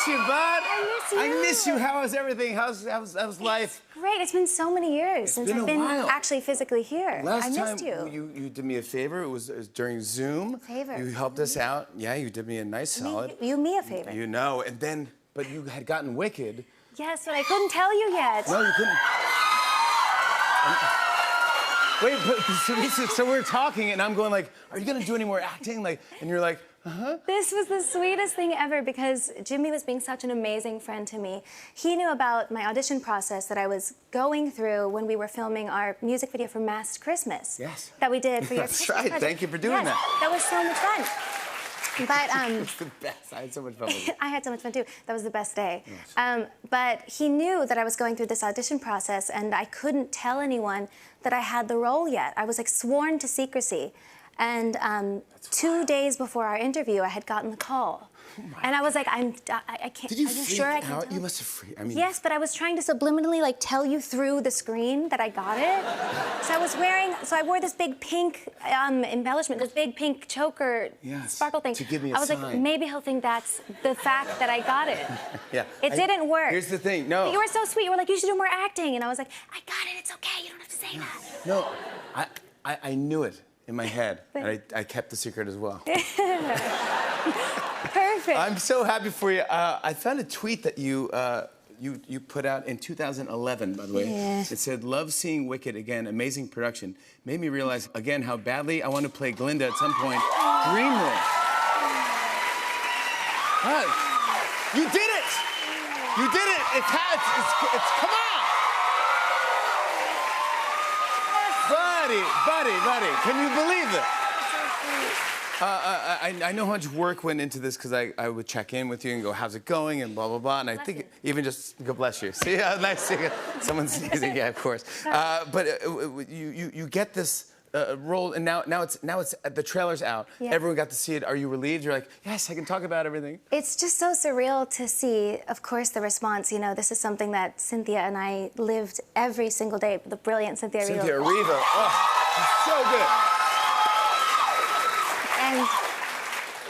miss you, bud. I miss you. I miss you. How is everything? How's life? Great. It's been so many years since I've been actually physically here. Last I missed time you did me a favor. It was during Zoom. Favor. You helped us out. Yeah, you did me a nice solid. You me a favor. You know, and then, but you had gotten wicked. Yes, but I couldn't tell you yet. No, you couldn't. Wait, but so we're talking, and I'm going like, "Are you gonna do any more acting?" Like, and you're like, "Uh-huh." This was the sweetest thing ever because Jimmy was being such an amazing friend to me. He knew about my audition process that I was going through when we were filming our music video for Masked Christmas. Yes. That we did for your That's Christmas right. present. Thank you for doing that. That was so much fun. But It's the best. I had so much fun with it. I had so much fun too. That was the best day. Yes. But he knew that I was going through this audition process and I couldn't tell anyone that I had the role yet. I was like sworn to secrecy. And 2 days before our interview, I had gotten the call. Oh and I was like, I can't. Did you are you freak sure I can out? tell You must have freaked. I mean, yes, but I was trying to subliminally like tell you through the screen that I got it. So I wore this big pink embellishment, this big pink choker sparkle thing. To give me a I was like, sign. maybe he'll think that's the fact that I got it. Yeah. It didn't work. Here's the thing. No. But you were so sweet. You were like, you should do more acting, and I was like, I got it. It's okay. You don't have to say that. No, I knew it in my head, and I kept the secret as well. Perfect. I'm so happy for you. I found a tweet that you put out in 2011, by the way. Yeah. It said, "Love seeing Wicked again. Amazing production. Made me realize again how badly I want to play Glinda at some point. Dream role." Huh. You did it! You did it! It's come on! Buddy, can you believe it? I know how much work went into this because I would check in with you and go, how's it going, and blah, blah, blah. And I think even just, God bless you. See, nice seeing it. Someone's sneezing, yeah, of course. But you get this role, and now it's the trailer's out. Yeah. Everyone got to see it. Are you relieved? You're like, yes, I can talk about everything. It's just so surreal to see, of course, the response. You know, this is something that Cynthia and I lived every single day. The brilliant Cynthia Erivo. Cynthia Erivo. Oh, so good. And,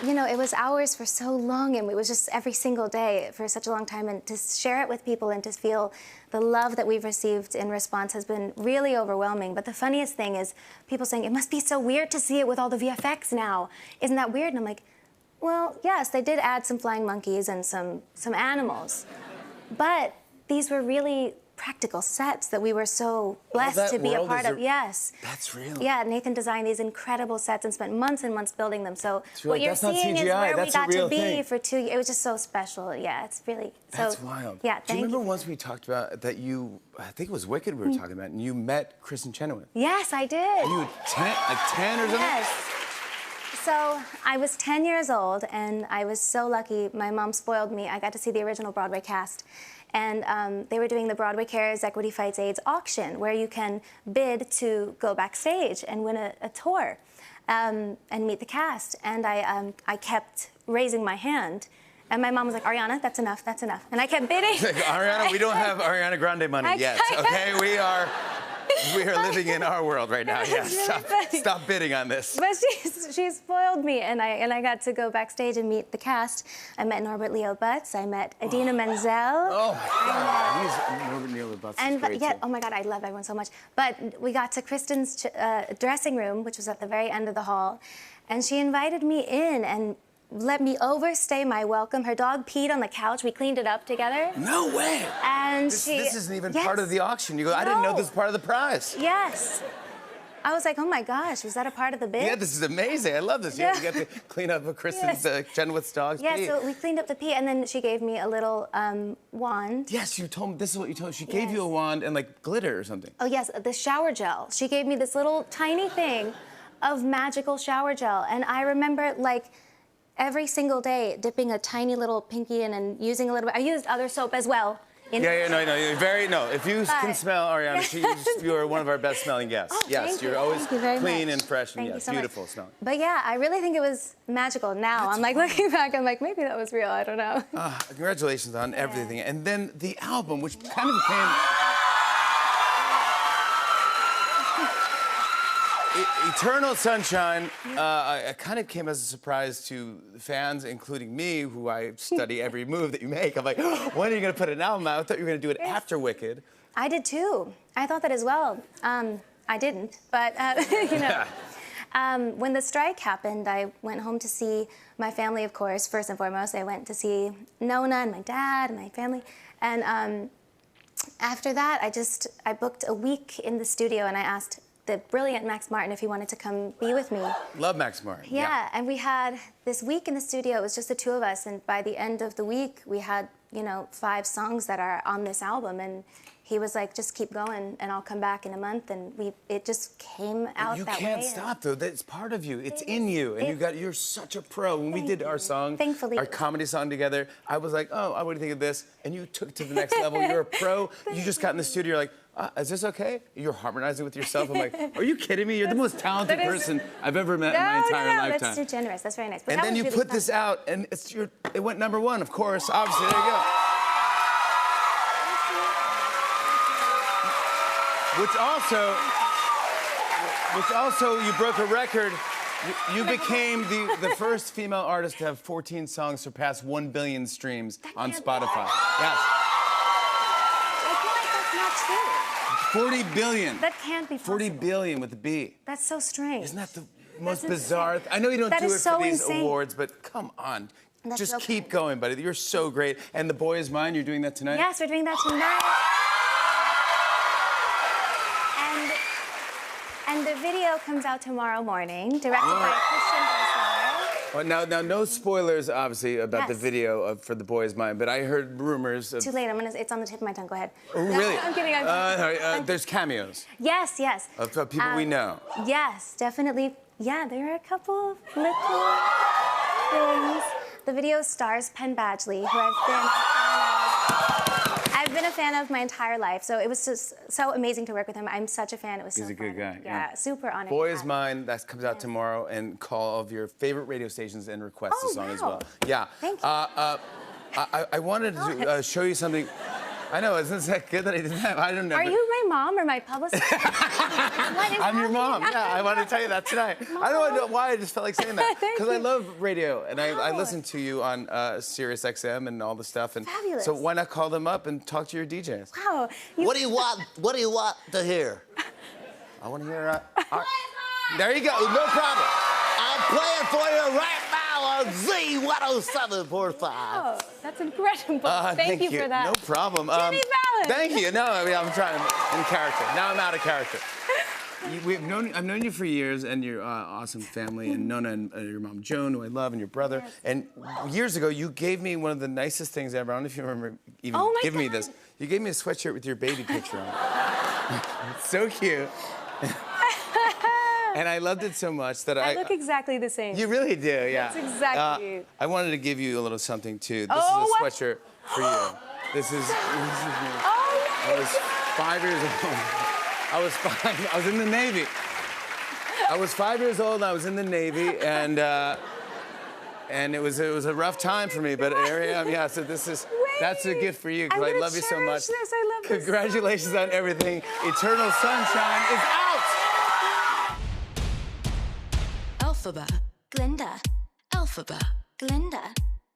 you know, it was ours for so long, and it was just every single day for such a long time. And to share it with people and to feel the love that we've received in response has been really overwhelming. But the funniest thing is people saying, it must be so weird to see it with all the VFX now. Isn't that weird? And I'm like, well, yes, they did add some flying monkeys and some animals. But these were really practical sets that we were so blessed to be a part of. Yes. That's real. Yeah, Nathan designed these incredible sets and spent months and months building them. So what you're That's not seeing is CGI. where we That's a got real to be thing. for 2 years. It was just so special. Yeah, it's really so. That's wild. Yeah, Do you remember once we talked about that I think it was Wicked we were talking about, and you met Kristen Chenoweth? Yes, I did. You were 10 or something? Yes. So I was 10 years old, and I was so lucky. My mom spoiled me. I got to see the original Broadway cast. And they were doing the Broadway Cares Equity Fights AIDS auction, where you can bid to go backstage and win a tour and meet the cast. And I kept raising my hand. And my mom was like, Ariana, that's enough, that's enough. And I kept bidding. Ariana, we don't have Ariana Grande money yet, okay? We are living in our world right now. Yeah, stop bidding on this. But she spoiled me, and I got to go backstage and meet the cast. I met Norbert Leo Butz. I met Idina Menzel. Oh my God, Norbert Leo Butz is great too. Oh my God, I love everyone so much. But we got to Kristen's dressing room, which was at the very end of the hall, and she invited me in and let me overstay my welcome. Her dog peed on the couch. We cleaned it up together. No way. And this isn't even part of the auction. You go, I No. didn't know this was part of the prize. Yes. I was like, oh my gosh, was that a part of the bid? Yeah, this is amazing. I love this. Yeah. You get to clean up Kristen's Chenoweth's dog's pee. Yeah, so we cleaned up the pee, and then she gave me a little wand. Yes, you told me. This is what you told me. She gave you a wand and like glitter or something. Oh yes, the shower gel. She gave me this little tiny thing of magical shower gel, and I remember like every single day dipping a tiny little pinky in and using a little bit. I used other soap as well. No. If you can smell Ariana, you are one of our best smelling guests. Oh, yes, you're always clean and fresh and so beautiful smelling. But yeah, I really think it was magical. Now I'm like looking back, I'm like maybe that was real. I don't know. Congratulations on everything, and then the album, which kind of became. Eternal Sunshine, I kind of came as a surprise to the fans, including me, who I study every move that you make. I'm like, when are you going to put an album out? I thought you were going to do it after Wicked. I did too. I thought that as well. I didn't, but you know. When the strike happened, I went home to see my family, of course, first and foremost. I went to see Nona and my dad and my family. And after that, I booked a week in the studio and I asked the brilliant Max Martin if he wanted to come be with me. Love Max Martin. Yeah, and we had this week in the studio. It was just the two of us. And by the end of the week, we had, 5 songs that are on this album. And he was like, just keep going, and I'll come back in a month. And it just came out that way. You can't stop, though. That's part of you. It's in you. And you're such a pro. When we did our song, Thankfully. our comedy song together, I was like, oh, what do you think of this? And you took it to the next level. You're a pro. You just got in the studio. You're like, is this okay? You're harmonizing with yourself. I'm like, are you kidding me? You're the most talented person I've ever met in my entire lifetime. That's too generous. That's very nice. But and then you really put fun. this out, and it went #1, of course. Obviously, there you go. Which also, you broke a record. You became the first female artist to have 14 songs surpass 1 billion streams on Spotify. Yes. I feel like that's not true. 40 billion. That can't be possible. 40 billion with a B. That's so strange. Isn't that the most bizarre? I know you don't do it for these awards, but come on. That's Just keep going, buddy. You're so great. And The Boy Is Mine, you're doing that tonight? Yes, we're doing that tonight. And the video comes out tomorrow morning, directed by Christian Bessler. Well, now, no spoilers, obviously, about the video for The Boy Is Mine, but I heard rumors of... Too late. It's on the tip of my tongue. Go ahead. Oh, really? I'm kidding. There's cameos. Yes. Of people we know. Yes, definitely. Yeah, there are a couple of little things. The video stars Penn Badgley, who I've been a fan of my entire life, so it was just so amazing to work with him. I'm such a fan. It was so fun. He's a good guy. Yeah, super honored. Boy Is Mine, that comes out tomorrow, and call all of your favorite radio stations and request the song as well. Yeah. Thank you. I wanted to show you something. I know, isn't that good that I did that? I don't know. Are you my mom or my publicist? I'm your mom. Yeah, I wanted to tell you that tonight. Mom. I don't know why I just felt like saying that. Because I love radio, and I Wow. listen to you on Sirius XM and all the stuff. And Fabulous. So why not call them up and talk to your DJs? Wow. What do you want? What do you want to hear? I want to hear. There you go. No problem. I'm playing for you right now on Z107.5. Oh, that's incredible. Thank you for that. No problem. Jimmy Fallon. Thank you. No, I mean, I'm trying in character. Now I'm out of character. I've known you for years, and your awesome family, and Nona and your mom Joan, who I love, and your brother. Yes. And years ago, you gave me one of the nicest things ever. I don't know if you remember even giving me this. You gave me a sweatshirt with your baby picture on it. It's so cute. And I loved it so much that I look exactly the same. You really do, yeah. That's exactly. I wanted to give you a little something too. This Oh, is a what? sweatshirt for you. This is me. Oh, I was 5 years old. I was in the Navy. I was 5 years old. I was in the Navy, and it was a rough time for me. But here I am. Yeah. So that's a gift for you because I love you so much. This. I love this. Congratulations on everything. Eternal Sunshine is out. Alphaba, Glinda, Alphaba. Glinda,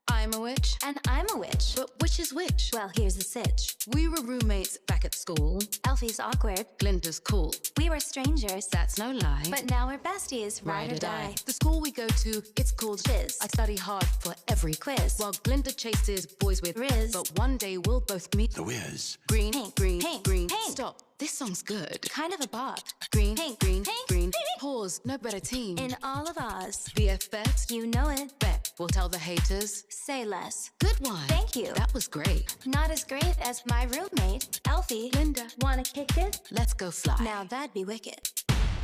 I'm a witch. and I'm a witch. But which is which? Well, here's the sitch. We were roommates back at school. Elfie's awkward. Glinda's cool. We were strangers. That's no lie. But now we're besties, ride or die. The school we go to, it's called Shiz. I study hard for every Quiz. While Glinda chases boys with Riz. But one day we'll both meet The Wiz. green, Pink, green, pink, green. pink. Stop. This song's good. Kind of a bop. Green, Pink, green, pink, green. pink. Pause. No better team. In all of Oz. VFX. You know it. Bet. We'll tell the haters. Say less. Good one. Thank you. That was great. Not as great as my roommate, Elfie. Glinda. Wanna kick it? Let's go fly. Now that'd be wicked.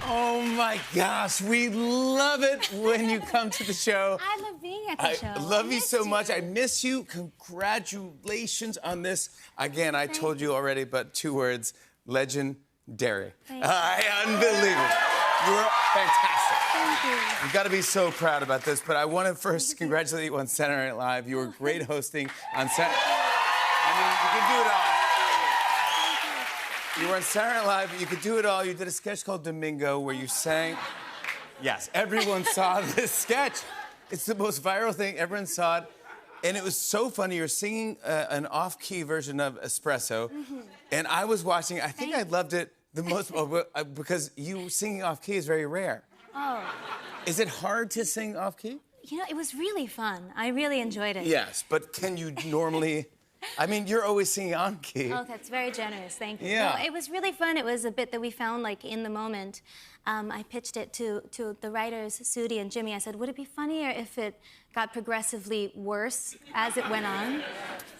Oh my gosh, we love it when you come to the show. I love being at the show. I love you missed so much. I miss you. Congratulations on this. Again, I told you already, but 2 words: legendary. Thank you. Unbelievable. You were fantastic. Thank you. You've got to be so proud about this, but I want to first congratulate you on Saturday Night Live. You were great hosting on Saturday. I mean, you can do it all. You were on Saturday Night Live. You could do it all. You did a sketch called Domingo where you sang. Yes, everyone saw this sketch. It's the most viral thing. Everyone saw it. And it was so funny. You're singing an off-key version of Espresso. And I was watching. I think I loved it the most because you singing off-key is very rare. Oh. Is it hard to sing off-key? You know, it was really fun. I really enjoyed it. Yes, but can you normally... I mean, you're always singing on key. Oh, that's very generous. Thank you. Yeah. No, it was really fun. It was a bit that we found, like, in the moment. I pitched it to the writers, Sudi and Jimmy. I said, would it be funnier if it got progressively worse as it went on?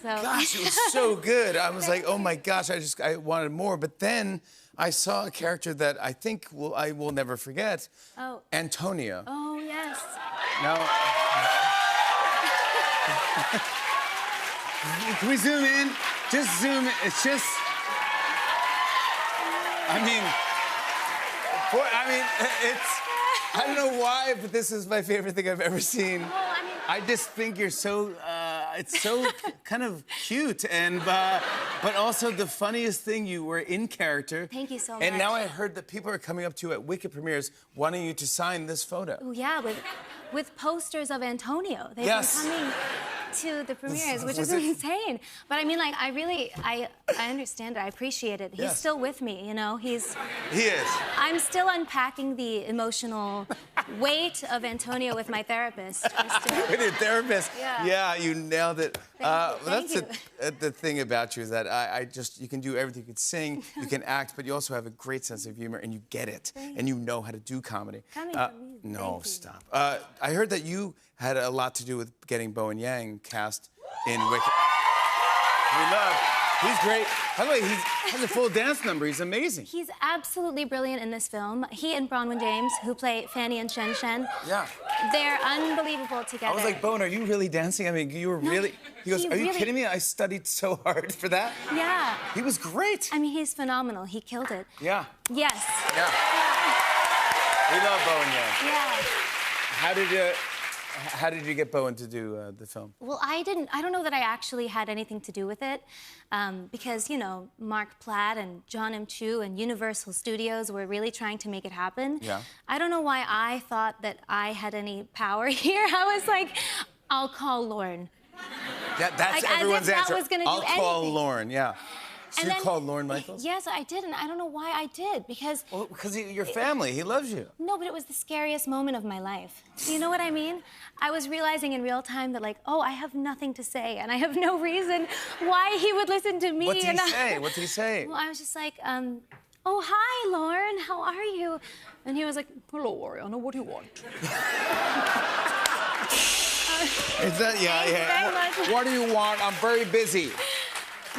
So. Gosh, it was so good. I was like, oh my gosh, I wanted more. But then I saw a character that I think I will never forget. Oh. Antonio. Oh, yes. Now, can we zoom in? Just zoom in. It's just, I don't know why, but this is my favorite thing I've ever seen. Well, I just think you're so, it's so kind of cute, and but also the funniest thing, you were in character. Thank you so much. And now I heard that people are coming up to you at Wicked premieres wanting you to sign this photo. Oh, yeah, with posters of Antonio. They've been coming to the premieres, which is insane. But I mean, like, I understand it. I appreciate it. He's still with me, you know? He is. I'm still unpacking the emotional weight of Antonio with my therapist. With your therapist. Yeah. Yeah, you nailed it. Thank you. The thing about you is that you can do everything. You can sing, you can act, but you also have a great sense of humor, and you get it, and you know how to do comedy. Coming from you. No, Thank you. stop. I heard that you had a lot to do with getting Bowen Yang cast in Wicked. He's great. By the way, he has a full dance number. He's amazing. He's absolutely brilliant in this film. He and Bronwyn James, who play Fanny and Shen Shen, they're unbelievable together. I was like, Bowen, are you really dancing? I mean, you were really... He goes, are you kidding me? I studied so hard for that. Yeah. He was great. I mean, he's phenomenal. He killed it. Yeah. Yes. Yeah. We love Bowen Yang. Yeah. How did you get Bowen to do the film? Well, I don't know that I actually had anything to do with it, because, you know, Mark Platt and John M. Chu and Universal Studios were really trying to make it happen. Yeah. I don't know why I thought that I had any power here. I was like, I'll call Lorne. That's like, everyone's as if answer. that was gonna do I'll call anything. Lorne, yeah. So And you then- called Lorne Michaels? Yes, I did, and I don't know why I did, because... Well, because your family, he loves you. No, but it was the scariest moment of my life. Do you know what I mean? I was realizing in real time that, like, oh, I have nothing to say, and I have no reason why he would listen to me. What did he say? What did he say? Well, I was just like, oh, hi, Lorne, how are you? And he was like, hello, Ariana, what do you want? Is that, Very much. What do you want? I'm very busy.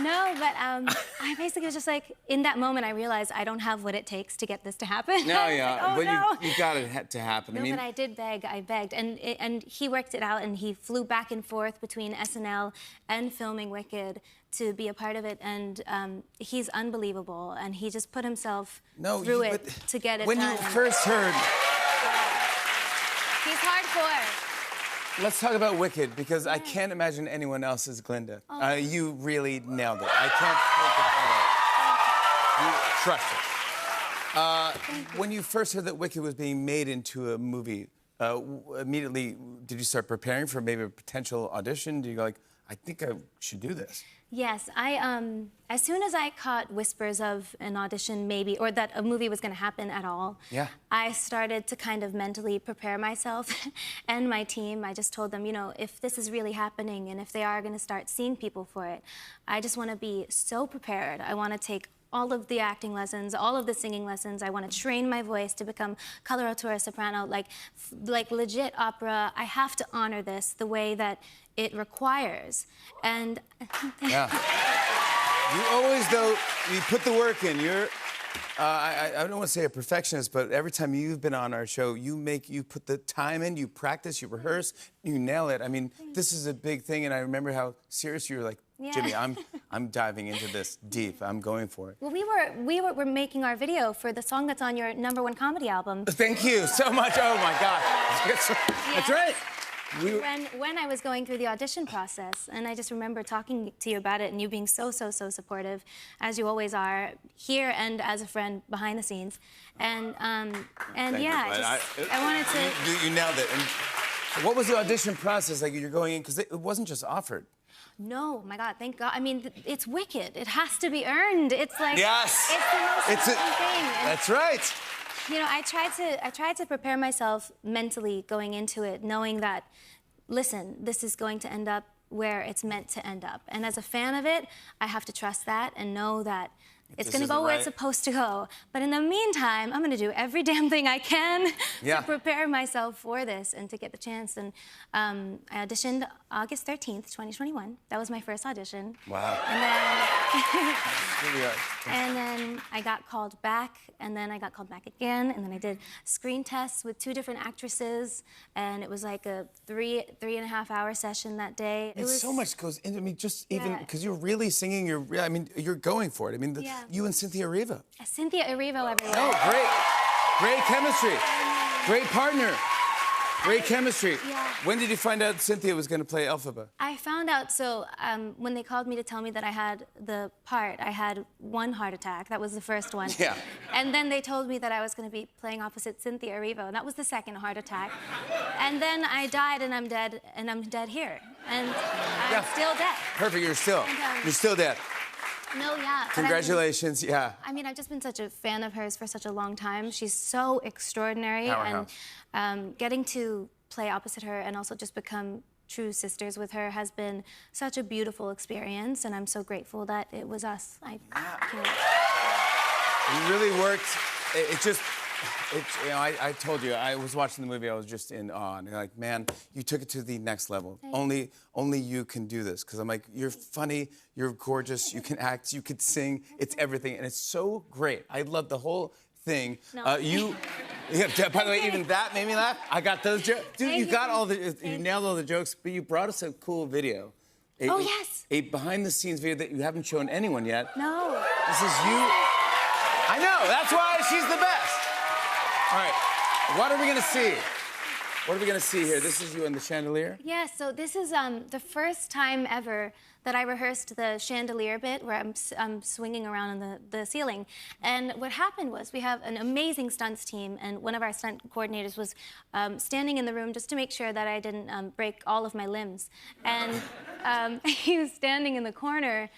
No, but I basically was just like, in that moment, I realized I don't have what it takes to get this to happen. No, I was yeah, like, oh, but no. you got it to happen. No, I mean, but I did beg. I begged, and he worked it out, and he flew back and forth between SNL and filming Wicked to be a part of it, and he's unbelievable, and he just put himself through it to get it when done. you first heard, He's hardcore. let's talk about Wicked, because I can't imagine anyone else as Glinda. You really nailed it. I can't think of anyone. You crushed it. When you first heard that Wicked was being made into a movie, immediately did you start preparing for maybe a potential audition? Do you go like, I think I should do this? Yes, as soon as I caught whispers of an audition maybe, or that a movie was gonna happen at all, I started to kind of mentally prepare myself and my team. I just told them, you know, if this is really happening and if they are gonna start seeing people for it, I just wanna be so prepared. I wanna take all of the acting lessons, all of the singing lessons. I want to train my voice to become coloratura soprano, like legit opera. I have to honor this the way that it requires. And yeah. You always, though, you put the work in. You're, I don't want to say a perfectionist, but every time you've been on our show, you put the time in, you practice, you rehearse, you nail it. I mean, this is a big thing, and I remember how serious you were like, Jimmy, I'm diving into this deep. I'm going for it. well, we're making our video for the song that's on your #1 comedy album. Thank you so much. Oh my God. That's right. when I was going through the audition process, and I just remember talking to you about it and you being so supportive, as you always are, here and as a friend behind the scenes. And yeah, I wanted to... You nailed it. And what was the audition process like? You're going in, because it wasn't just offered. No, my God, thank God. I mean, it's Wicked. It has to be earned. It's like... Yes! It's the most important thing. And, that's right. you know, I tried to prepare myself mentally going into it, knowing that, listen, this is going to end up where it's meant to end up. And as a fan of it, I have to trust that and know that it's going to go where it's supposed to go. But in the meantime, I'm going to do every damn thing I can to prepare myself for this and to get the chance. And I auditioned August 13th, 2021. That was my first audition. Wow. And then I got called back, and then I got called back again, and then I did screen tests with 2 different actresses, and it was like a 3.5 hour session that day. It was so much goes into, I mean, just even because you're really singing, you're going for it. I mean, you and Cynthia Erivo. Cynthia Erivo, everyone. Oh, great chemistry, great partner. Great chemistry. Yeah. When did you find out Cynthia was going to play Elphaba? I found out, when they called me to tell me that I had the part, I had 1 heart attack. That was the first one. Yeah. And then they told me that I was going to be playing opposite Cynthia Erivo, and that was the 2nd heart attack. And then I died, and I'm dead here. And I'm still dead. Perfect, you're still dead. No, yeah. Congratulations, yeah. I mean, I've just been such a fan of hers for such a long time. She's so extraordinary. Powerhouse. And getting to play opposite her and also just become true sisters with her has been such a beautiful experience, and I'm so grateful that it was us. I can't... You really worked. I told you, I was watching the movie, I was just in awe. And you're like, man, you took it to the next level. Only you can do this. Because I'm like, you're funny, you're gorgeous, you can act, you can sing, it's everything. And it's so great. I love the whole thing. No. By the way, even that made me laugh. I got those jokes. Dude, you nailed all the jokes, but you brought us a cool video. Yes. A behind-the-scenes video that you haven't shown anyone yet. No. This is you. I know, that's why she's the best. All right, what are we gonna see? What are we gonna see here? This is you in the chandelier? Yes, so this is the first time ever that I rehearsed the chandelier bit where I'm swinging around on the ceiling. And what happened was we have an amazing stunts team, and one of our stunt coordinators was standing in the room just to make sure that I didn't break all of my limbs. And he was standing in the corner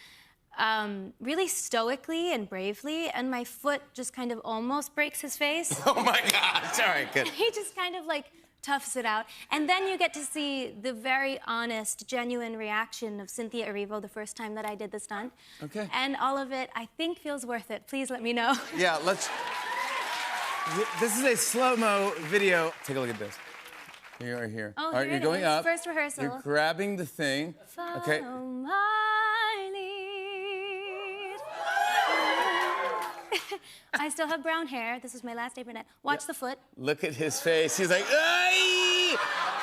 really stoically and bravely, and my foot just kind of almost breaks his face. Oh my gosh, all right, good. And he just kind of like toughs it out. And then you get to see the very honest, genuine reaction of Cynthia Erivo the first time that I did the stunt. Okay. And all of it, I think, feels worth it. Please let me know. Yeah, this is a slow-mo video. Take a look at this. You are here. Oh, all right, here you're it going is. up. First rehearsal. You're grabbing the thing. Okay. Follow my lead. I still have brown hair. This is my last day brunette. Watch the foot. Look at his face. He's like, "Ay!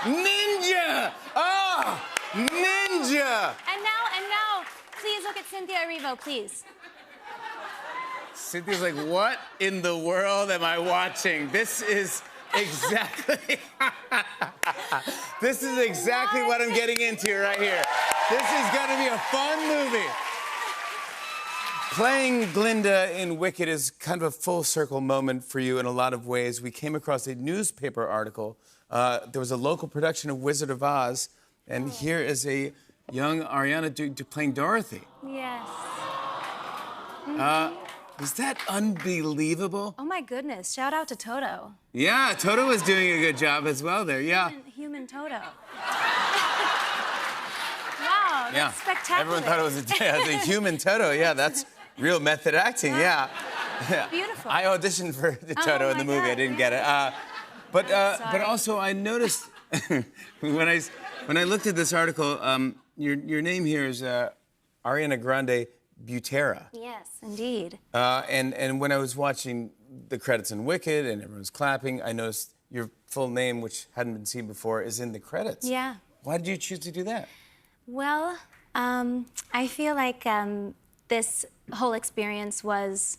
Ninja! Oh, ninja!" And now, please look at Cynthia Erivo, please. Cynthia's like, what in the world am I watching? This is exactly... This is exactly what I'm getting into right here. This is gonna be a fun movie. Playing Glinda in Wicked is kind of a full circle moment for you in a lot of ways. We came across a newspaper article. There was a local production of Wizard of Oz, and here is a young Ariana playing Dorothy. Yes. Is that unbelievable? Oh my goodness, shout out to Toto. Yeah, Toto was doing a good job as well there, yeah. Human Toto. Wow, that's spectacular. Everyone thought it was a human Toto. Yeah, that's real method acting, yeah. Beautiful. I auditioned for the Toto in the movie, I didn't get it. But also I noticed when I looked at this article, your name here is Ariana Grande Butera. Yes, indeed. And when I was watching the credits in Wicked and everyone was clapping, I noticed your full name, which hadn't been seen before, is in the credits. Yeah. Why did you choose to do that? Well, I feel like this whole experience was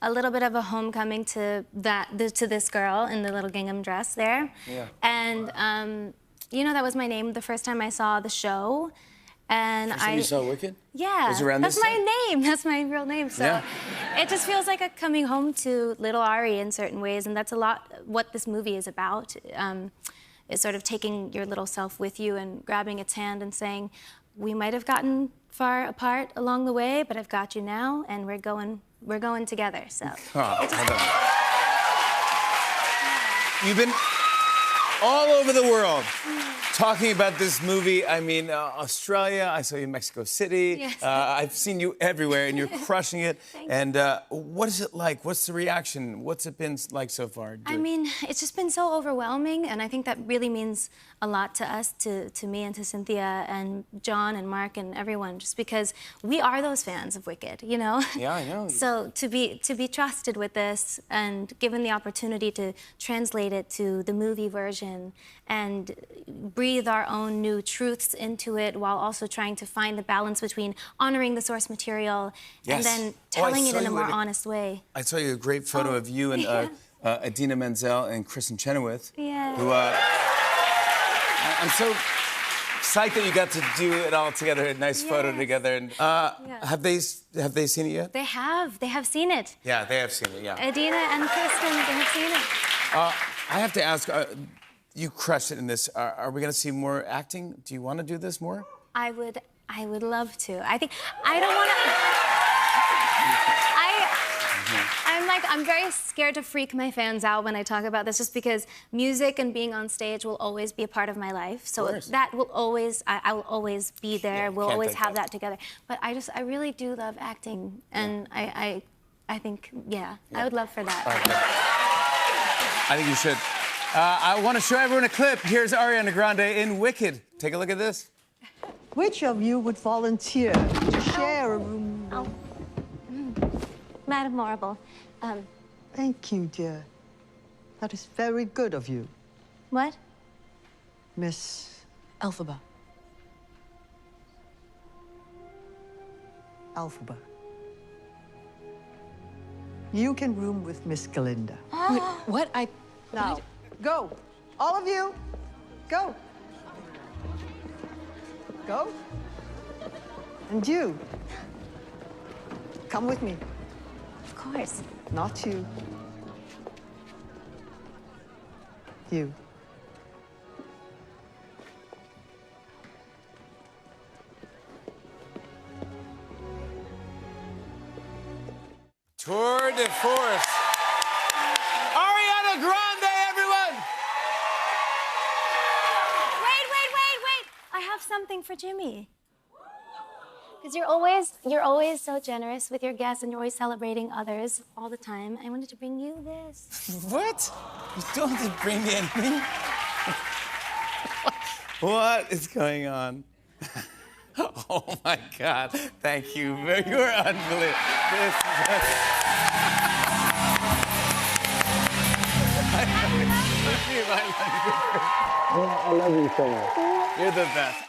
a little bit of a homecoming to this girl in the little gingham dress there. Yeah. And you know, that was my name the first time I saw the show. And First time you saw Wicked? Yeah, Was it around that's this time? my name. That's my real name. So Yeah. it just feels like a coming home to little Ari in certain ways, and that's a lot what this movie is about. Is sort of taking your little self with you and grabbing its hand and saying, we might have gotten far apart along the way, but I've got you now, and we're going together. So. Oh, well done. You've been all over the world talking about this movie. I mean, Australia, I saw you in Mexico City. Yes. I've seen you everywhere, and you're crushing it. And what is it like? What's the reaction? What's it been like so far? I mean, it's just been so overwhelming, and I think that really means a lot to us, to me and to Cynthia and John and Mark and everyone, just because we are those fans of Wicked, you know? Yeah, I know. So to be trusted with this and given the opportunity to translate it to the movie version and breathe our own new truths into it while also trying to find the balance between honoring the source material Yes. and then Oh, I telling it saw in a you more in it. honest way. I saw you a great photo of you and yeah. Idina Menzel and Kristen Chenoweth. Yeah. Who, I'm so psyched that you got to do it all together, a nice photo Yes. together. And have they seen it yet? They have seen it. Yeah, they have seen it. Yeah. Adina and Kristen, they have seen it. I have to ask, you crushed it in this. Are we going to see more acting? Do you want to do this more? I would love to. I think I don't want to. I'm very scared to freak my fans out when I talk about this, just because music and being on stage will always be a part of my life. So course. that will always, I will always be there. We'll can't always take have that. that together. But I really do love acting, and I think, yeah, I would love for that. I think you should. I want to show everyone a clip. Here's Ariana Grande in Wicked. Take a look at this. Which of you would volunteer to share a room? Oh. Madam Marble, Thank you, dear. That is very good of you, what? Miss Elphaba. Elphaba. You can room with Miss Galinda. Wait, what? Now, go. All of you, go. Go. And you, come with me. Of course. Not you. You. Tour de force. Ariana Grande, everyone! Wait! I have something for Jimmy. Because you're always so generous with your guests, and you're always celebrating others all the time. I wanted to bring you this. What? You don't have to bring me anything. What is going on? Oh my God! Thank you. You are unbelievable. This is. I love you so much. You're the best.